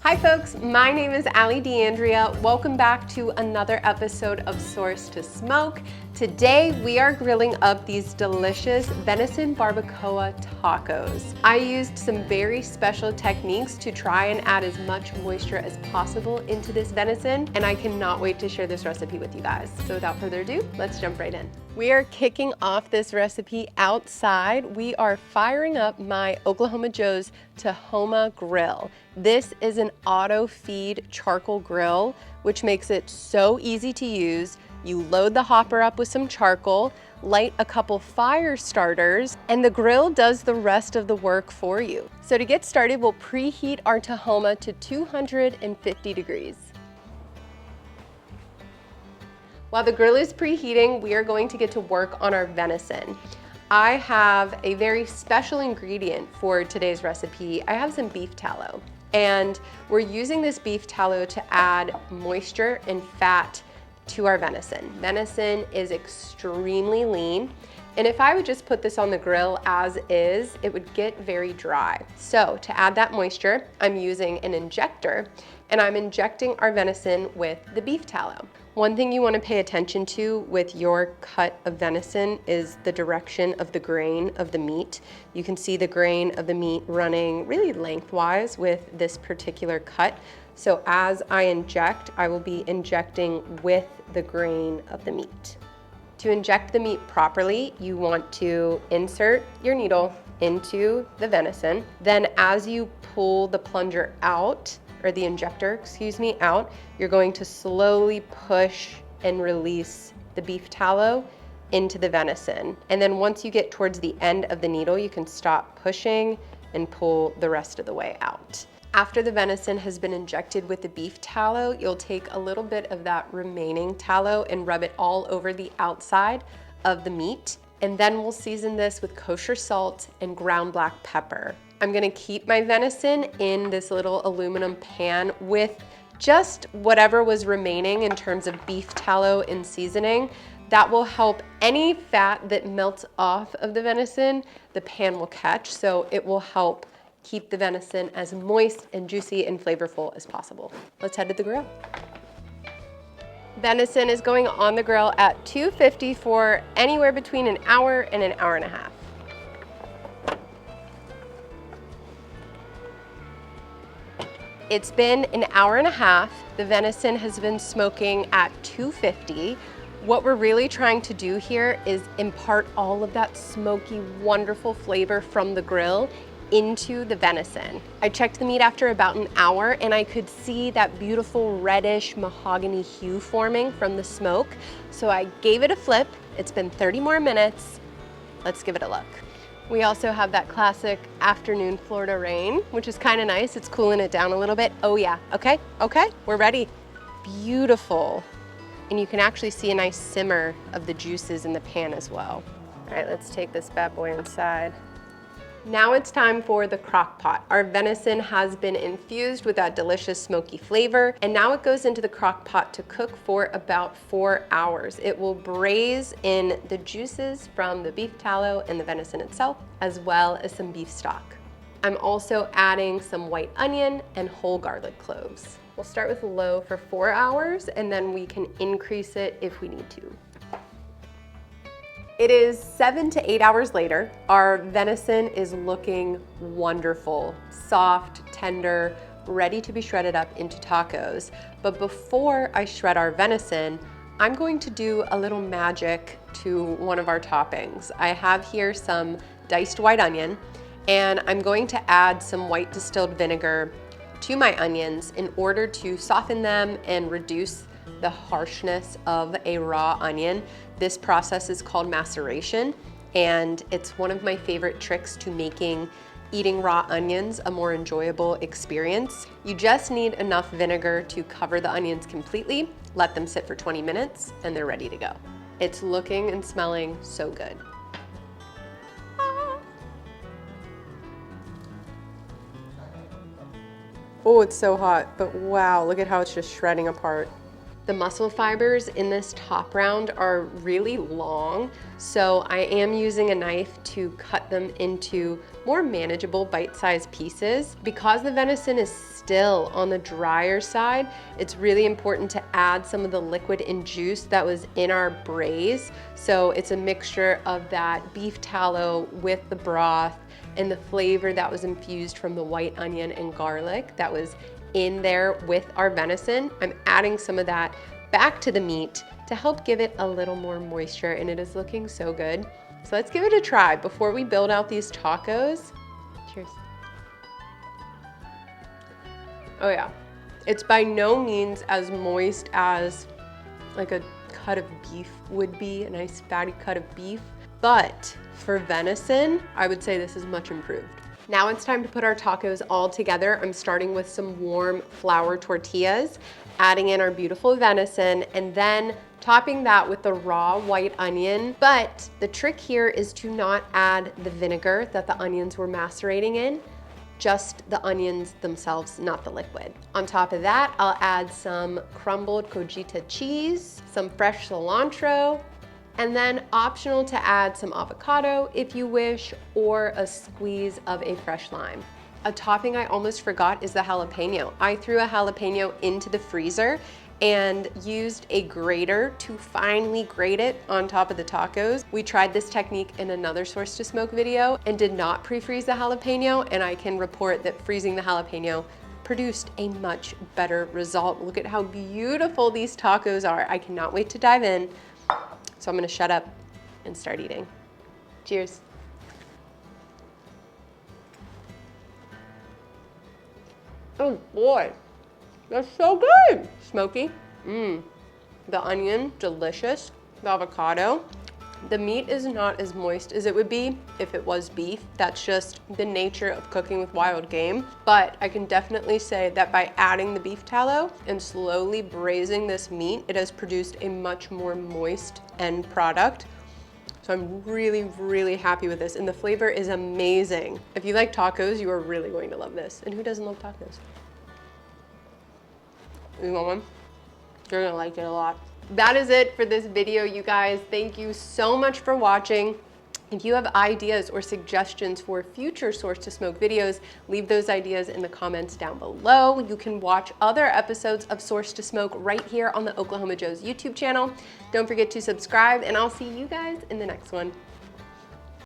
Hi folks, my name is Allie DeAndrea. Welcome back to another episode of Source to Smoke. Today we are grilling up these delicious venison barbacoa tacos. I used some very special techniques to try and add as much moisture as possible into this venison, and I cannot wait to share this recipe with you guys. So without further ado, let's jump right in. We are kicking off this recipe outside. We are firing up my Oklahoma Joe's Taha Grill. This is an auto feed charcoal grill, which makes it so easy to use. You load the hopper up with some charcoal, light a couple fire starters, and the grill does the rest of the work for you. So to get started, we'll preheat our Taha to 250 degrees. While the grill is preheating, we are going to get to work on our venison. I have a very special ingredient for today's recipe. I have some beef tallow, and we're using this beef tallow to add moisture and fat to our venison. Venison is extremely lean, and if I would just put this on the grill as is, it would get very dry. So to add that moisture, I'm using an injector, and I'm injecting our venison with the beef tallow. One thing you want to pay attention to with your cut of venison is the direction of the grain of the meat. You can see the grain of the meat running really lengthwise with this particular cut. So as I inject, I will be injecting with the grain of the meat. To inject the meat properly, you want to insert your needle into the venison. Then as you pull the plunger out, or the injector, excuse me, out, you're going to slowly push and release the beef tallow into the venison. And then once you get towards the end of the needle, you can stop pushing and pull the rest of the way out. After the venison has been injected with the beef tallow, you'll take a little bit of that remaining tallow and rub it all over the outside of the meat. And then we'll season this with kosher salt and ground black pepper. I'm gonna keep my venison in this little aluminum pan with just whatever was remaining in terms of beef tallow and seasoning. That will help any fat that melts off of the venison, the pan will catch, so it will help keep the venison as moist and juicy and flavorful as possible. Let's head to the grill. Venison is going on the grill at 250 for anywhere between an hour and an hour and a half. It's been an hour and a half. The venison has been smoking at 250. What we're really trying to do here is impart all of that smoky, wonderful flavor from the grill into the venison. I checked the meat after about an hour and I could see that beautiful reddish mahogany hue forming from the smoke. So I gave it a flip. It's been 30 more minutes. Let's give it a look. We also have that classic afternoon Florida rain, which is kind of nice. It's cooling it down a little bit. Oh yeah, okay, we're ready. Beautiful. And you can actually see a nice simmer of the juices in the pan as well. All right, let's take this bad boy inside. Now it's time for the crock pot. Our venison has been infused with that delicious smoky flavor, and now it goes into the crock pot to cook for about 4 hours. It will braise in the juices from the beef tallow and the venison itself, as well as some beef stock. I'm also adding some white onion and whole garlic cloves. We'll start with low for 4 hours, and then we can increase it if we need to. It is 7 to 8 hours later. Our venison is looking wonderful, soft, tender, ready to be shredded up into tacos. But before I shred our venison, I'm going to do a little magic to one of our toppings. I have here some diced white onion, and I'm going to add some white distilled vinegar to my onions in order to soften them and reduce the harshness of a raw onion. This process is called maceration, and it's one of my favorite tricks to making eating raw onions a more enjoyable experience. You just need enough vinegar to cover the onions completely, let them sit for 20 minutes, and they're ready to go. It's looking and smelling so good. Oh, it's so hot, but wow, look at how it's just shredding apart. The muscle fibers in this top round are really long, so I am using a knife to cut them into more manageable bite-sized pieces. Because the venison is still on the drier side, it's really important to add some of the liquid and juice that was in our braise. So it's a mixture of that beef tallow with the broth and the flavor that was infused from the white onion and garlic that was in there with our venison. I'm adding some of that back to the meat to help give it a little more moisture, and it is looking so good. So let's give it a try before we build out these tacos. Cheers. Oh yeah, it's by no means as moist as like a cut of beef would be, a nice fatty cut of beef, but for venison, I would say this is much improved. Now it's time to put our tacos all together. I'm starting with some warm flour tortillas, adding in our beautiful venison, and then topping that with the raw white onion. But the trick here is to not add the vinegar that the onions were macerating in, just the onions themselves, not the liquid. On top of that, I'll add some crumbled cojita cheese, some fresh cilantro, and then optional to add some avocado if you wish, or a squeeze of a fresh lime. A topping I almost forgot is the jalapeno. I threw a jalapeno into the freezer and used a grater to finely grate it on top of the tacos. We tried this technique in another Source to Smoke video and did not pre-freeze the jalapeno, and I can report that freezing the jalapeno produced a much better result. Look at how beautiful these tacos are. I cannot wait to dive in. So I'm gonna shut up and start eating. Cheers. Oh boy, that's so good. Smoky, the onion, delicious. The avocado. The meat is not as moist as it would be if it was beef. That's just the nature of cooking with wild game. But I can definitely say that by adding the beef tallow and slowly braising this meat, it has produced a much more moist end product. So I'm really, really happy with this, and the flavor is amazing. If you like tacos, you are really going to love this. And who doesn't love tacos? You want one? You're gonna like it a lot. That is it for this video, you guys. Thank you so much for watching. If you have ideas or suggestions for future Source to Smoke videos, leave those ideas in the comments down below. You can watch other episodes of Source to Smoke right here on the Oklahoma Joe's YouTube channel. Don't forget to subscribe, and I'll see you guys in the next one.